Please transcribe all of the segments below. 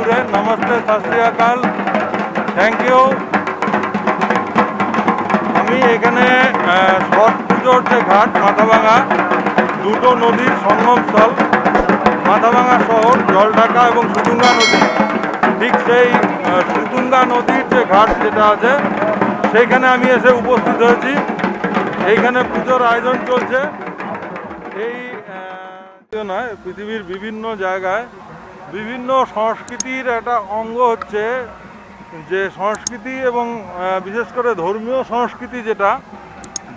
সবাইকে নমস্তে, সত শ্রী আকাল, থ্যাংক ইউ। আমি এখানে ছট পুজোর যে ঘাট মাথাভাঙা, দুটো নদীর সঙ্গমস্থল মাথাভাঙা শহর, জলঢাকা এবং সুতুঙ্গা নদী, ঠিক সেই সুতুঙ্গা নদীর যে ঘাট যেটা আছে সেইখানে আমি এসে উপস্থিত হয়েছি। এইখানে পুজোর আয়োজন চলছে। এই নয়, পৃথিবীর বিভিন্ন জায়গায় বিভিন্ন সংস্কৃতির একটা অঙ্গ হচ্ছে যে সংস্কৃতি, এবং বিশেষ করে ধর্মীয় সংস্কৃতি, যেটা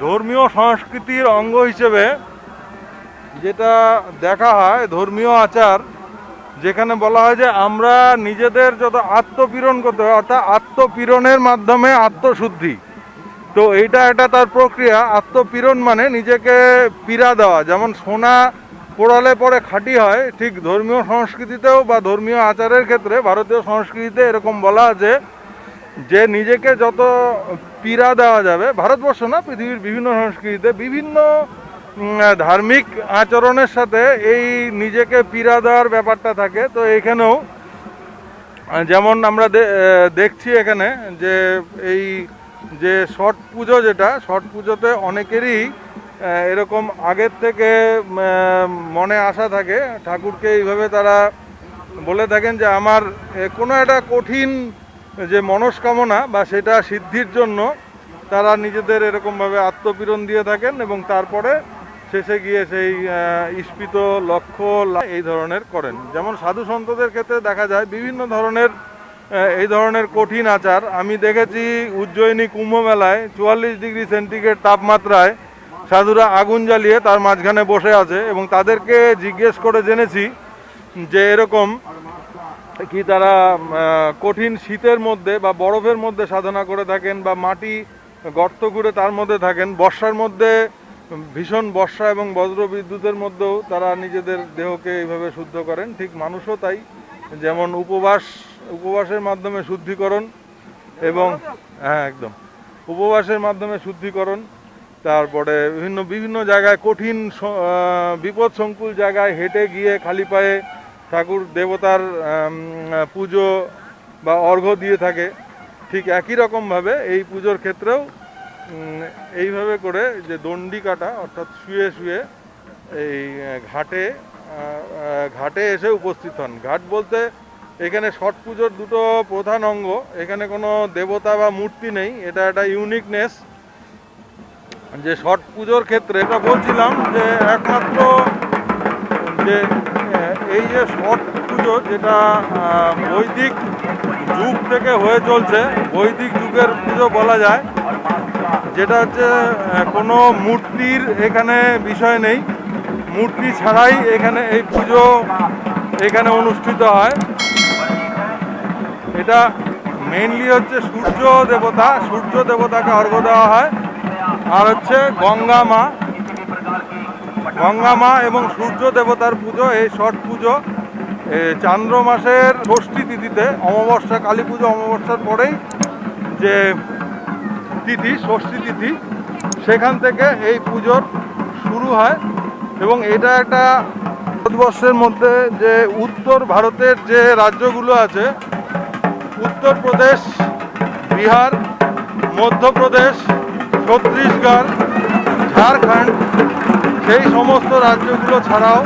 ধর্মীয় সংস্কৃতির অঙ্গ হিসেবে যেটা দেখা হয় ধর্মীয় আচার, যেখানে বলা হয় যে আমরা নিজেদের যত আত্মপীড়ন করতে হয়, অর্থাৎ আত্মপীড়নের মাধ্যমে আত্মশুদ্ধি। তো এইটা একটা তার প্রক্রিয়া। আত্মপীড়ন মানে নিজেকে পীড়া দেওয়া। যেমন সোনা পোড়ালে পরে খাঁটি হয়, ঠিক ধর্মীয় সংস্কৃতিতেও বা ধর্মীয় আচারের ক্ষেত্রে ভারতীয় সংস্কৃতিতে এরকম বলা আছে যে নিজেকে যত পীড়া দেওয়া যাবে, ভারতবর্ষ না, পৃথিবীর বিভিন্ন সংস্কৃতিতে বিভিন্ন ধার্মিক আচরণের সাথে এই নিজেকে পীড়া দেওয়ার ব্যাপারটা থাকে। তো এখানেও যেমন আমরা দেখছি এখানে যে এই যে ছট পুজো, যেটা ছট পুজোতে অনেকেরই এরকম আগের থেকে মনে আশা থাকে, ঠাকুরকে এইভাবে তারা বলে থাকেন যে আমার কোনো একটা কঠিন যে মনস্কামনা বা সেটা সিদ্ধির জন্য তারা নিজেদের এরকমভাবে আত্মপীড়ন দিয়ে থাকেন, এবং তারপরে শেষে গিয়ে সেই ইস্পিত লক্ষ্য এই ধরনের করেন। যেমন সাধু সন্তদের ক্ষেত্রে দেখা যায় বিভিন্ন ধরনের এই ধরনের কঠিন আচার। আমি দেখেছি উজ্জয়িনী কুম্ভ মেলায় 44 ডিগ্রি সেন্টিগ্রেড তাপমাত্রায় সাধুরা আগুন জ্বালিয়ে তার মাঝখানে বসে আছে, এবং তাদেরকে জিজ্ঞেস করে জেনেছি যে এরকম কি তারা কঠিন শীতের মধ্যে বা বরফের মধ্যে সাধনা করে থাকেন, বা মাটি গর্ত করে তার মধ্যে থাকেন, বর্ষার মধ্যে ভীষণ বর্ষা এবং বজ্র বিদ্যুতের মধ্যেও তারা নিজেদের দেহকে এইভাবে শুদ্ধ করেন। ঠিক মানুষও তাই, যেমন উপবাসের মাধ্যমে শুদ্ধিকরণ, এবং হ্যাঁ একদম উপবাসের মাধ্যমে শুদ্ধিকরণ, তারপরে বিভিন্ন জায়গায় কঠিন বিপদ সংকুল জায়গায় হেঁটে গিয়ে খালি পায়ে ঠাকুর দেবতার পুজো বা অর্ঘ্য দিয়ে থাকে। ঠিক একই রকমভাবে এই পুজোর ক্ষেত্রেও এইভাবে করে যে দণ্ডি কাটা, অর্থাৎ শুয়ে শুয়ে এই ঘাটে এসে উপস্থিত হন। ঘাট বলতে এখানে ছট পুজোর দুটো প্রধান অঙ্গ, এখানে কোনো দেবতা বা মূর্তি নেই, এটা একটা ইউনিকনেস যে ছট পুজোর ক্ষেত্রে। এটা বলছিলাম যে একমাত্র যে এই যে ছট পুজো, যেটা বৈদিক যুগ থেকে হয়ে চলছে, বৈদিক যুগের পুজো বলা যায়, যেটা হচ্ছে কোনো মূর্তির এখানে বিষয় নেই, মূর্তি ছাড়াই এখানে এই পুজো এখানে অনুষ্ঠিত হয়। এটা মেইনলি হচ্ছে সূর্য দেবতাকে অর্ঘ্য দেওয়া হয়, আর হচ্ছে গঙ্গা মা এবং সূর্য দেবতার পুজো। এই ছট পুজো চান্দ্র মাসের ষষ্ঠী তিথিতে, অমাবস্যা, কালী পুজো অমাবস্যার পরেই যে তিথি, ষষ্ঠী তিথি, সেখান থেকে এই পুজোর শুরু হয়। এবং এটা একটা ভারতবর্ষের মধ্যে যে উত্তর ভারতের যে রাজ্যগুলো আছে, উত্তরপ্রদেশ, বিহার, মধ্যপ্রদেশ, ছত্তিশগড়, ঝাড়খণ্ড, সেই সমস্ত রাজ্যগুলো ছাড়াও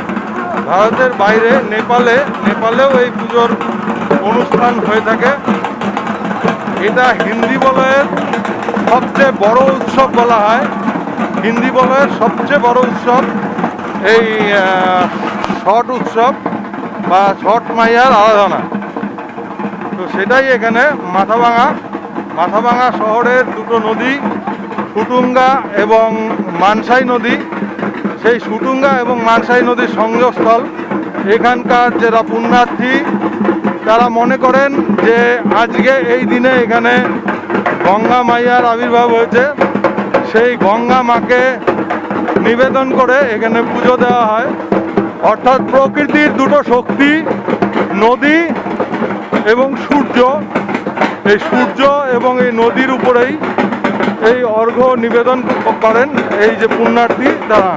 ভারতের বাইরে নেপালেও এই পুজোর অনুষ্ঠান হয়ে থাকে। এটা হিন্দি বলয়ের সবচেয়ে বড় উৎসব বলা হয়। হিন্দি বলয়ের সবচেয়ে বড় উৎসব এই ছট উৎসব বা ছট মাইয়ার আরাধনা। তো সেটাই এখানে মাথাভাঙা শহরের দুটো নদী, সুতুঙ্গা এবং মানসাই নদী, সেই সুতুঙ্গা এবং মানসাই নদীর সংযোগস্থল। এখানকার যারা পুণ্যার্থী তারা মনে করেন যে আজকে এই দিনে এখানে গঙ্গা মাইয়ার আবির্ভাব হয়েছে, সেই গঙ্গা মাকে নিবেদন করে এখানে পুজো দেওয়া হয়। অর্থাৎ প্রকৃতির দুটো শক্তি, নদী এবং সূর্য, এই সূর্য এবং এই নদীর উপরেই এই অর্ঘ্য নিবেদন করেন এই যে পুণ্যার্থী তারা।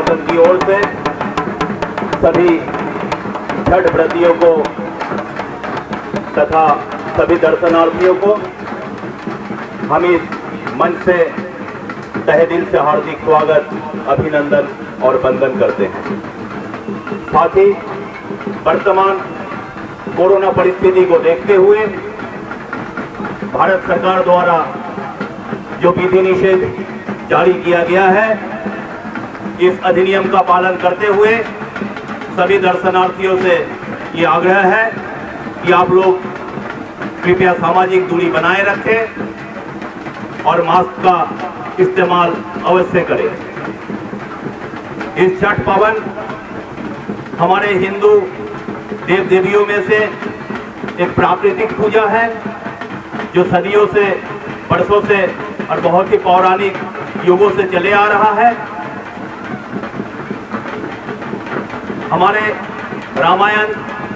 प्रशासन की ओर से सभी छठ व्रतियों को तथा सभी दर्शनार्थियों को हम इस मंच से तहे दिल से हार्दिक स्वागत, अभिनंदन और वंदन करते हैं। साथ ही वर्तमान कोरोना परिस्थिति को देखते हुए भारत सरकार द्वारा जो विधि निषेध जारी किया गया है, इस अधिनियम का पालन करते हुए सभी दर्शनार्थियों से ये आग्रह है कि आप लोग कृपया सामाजिक दूरी बनाए रखें और मास्क का इस्तेमाल अवश्य करें। इस छठ पावन हमारे हिंदू देव देवियों में से एक प्राकृतिक पूजा है जो सदियों से, वर्षों से और बहुत ही पौराणिक युगों से चले आ रहा है। हमारे रामायण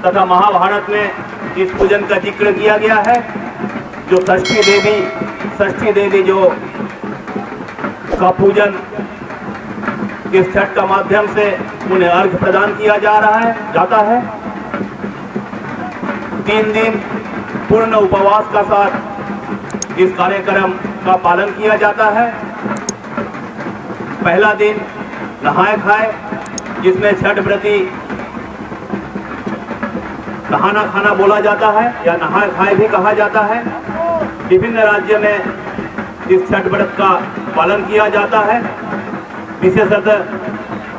तथा महाभारत में इस पूजन का जिक्र किया गया है। जो षष्ठी देवी जो का पूजन इस छठ का माध्यम से उन्हें अर्घ प्रदान किया जाता है। 3 दिन पूर्ण उपवास का साथ इस कार्यक्रम का पालन किया जाता है। पहला दिन नहाए खाए, जिसमें छठ व्रती नहाना खाना बोला जाता है या नहाए खाए भी कहा जाता है। विभिन्न राज्य में इस छठ व्रत का पालन किया जाता है। विशेषतः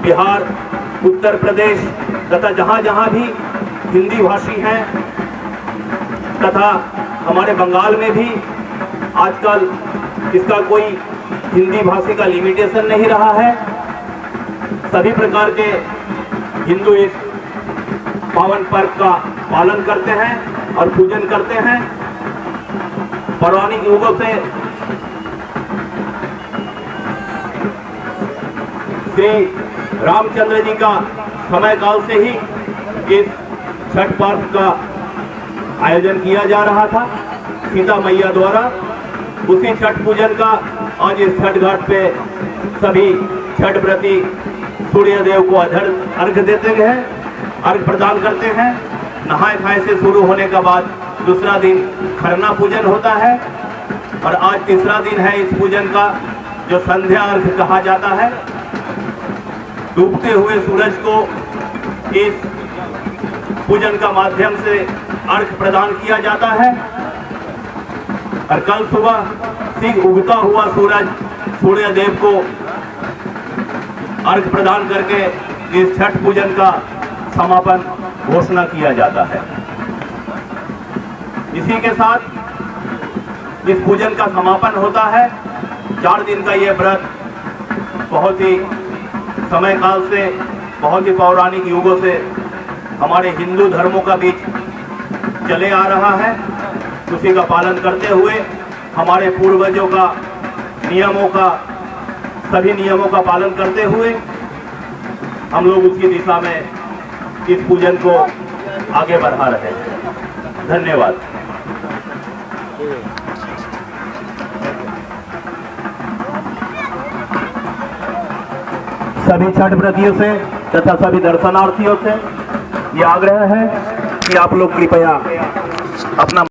बिहार, उत्तर प्रदेश तथा जहाँ जहाँ भी हिंदी भाषी हैं तथा हमारे बंगाल में भी आजकल इसका कोई हिंदी भाषी का लिमिटेशन नहीं रहा है। सभी प्रकार के हिंदू इस पावन पर्व का पालन करते हैं और पूजन करते हैं। पौराणिक युगों से श्री रामचंद्र जी का समय काल से ही इस छठ पर्व का आयोजन किया जा रहा था सीता मैया द्वारा। उसी छठ पूजन का आज इस छठ घाट पे सभी छठ व्रती सूर्य देव को अर्घ देते हैं, अर्घ प्रदान करते हैं। नहाए खाए से शुरू होने के बाद दूसरा दिन खरना पूजन होता है और आज तीसरा दिन है इस पूजन का, जो संध्या अर्घ कहा जाता है। डूबते हुए सूरज को इस पूजन का माध्यम से अर्घ प्रदान किया जाता है और कल सुबह ठीक उगता हुआ सूरज सूर्य देव को अर्घ प्रदान करके इस छठ पूजन का समापन घोषणा किया जाता है। इसी के साथ इस पूजन का समापन होता है। 4 दिन का ये व्रत बहुत ही समय काल से, बहुत ही पौराणिक युगों से हमारे हिंदू धर्मों का बीच चले आ रहा है। उसी का पालन करते हुए हमारे पूर्वजों का नियमों का, सभी नियमों का पालन करते हुए हम लोग उसकी दिशा में इस पूजन को आगे बढ़ा रहे हैं। धन्यवाद। सभी छठ व्रतियों से तथा सभी दर्शनार्थियों से ये आग्रह है कि आप लोग कृपया अपना